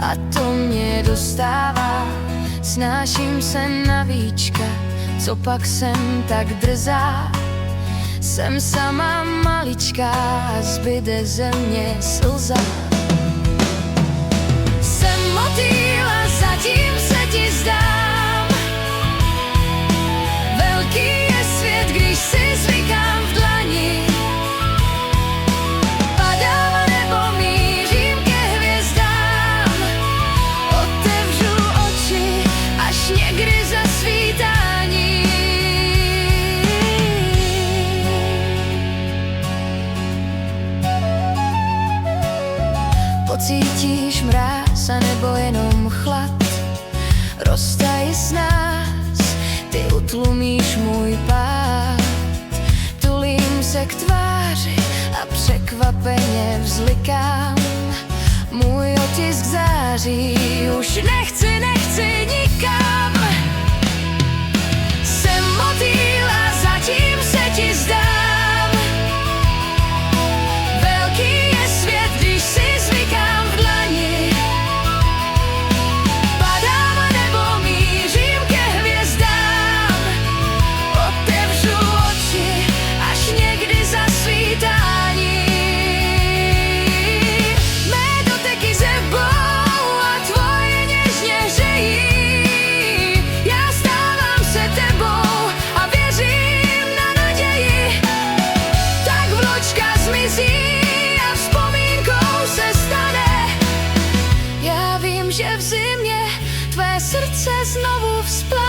a to mě dostává. Snáším se na víčka, co pak jsem tak drzá. Jsem sama maličká a zbyde ze mě slza. Jsem motýl a zatím se ti zdám. Velký je svět, když si zvykám v dlani. Padám nebo mířím ke hvězdám. Otevřu oči až někdy zasvítání. Pocítíš mráz a nebo jenom chlad, roztají s nás, ty utlumíš můj pád. Tulím se k tváři a překvapeně vzlikám. Můj otisk září, už nechci nikam. Jsem motýl a zatím se ti zdám. Velký je svět, když si zvykám v dlani. Padám nebo mířím ke hvězdám. Otevřu oči až někdy zasvítání. Mé doteky zebou a tvoje něžně hřejí. Já stávám se tebou a věřím na naději. Tak vločka zmizí a vzpomínkou se stane. Já vím, že v zimě tvé srdce znovu vzplane.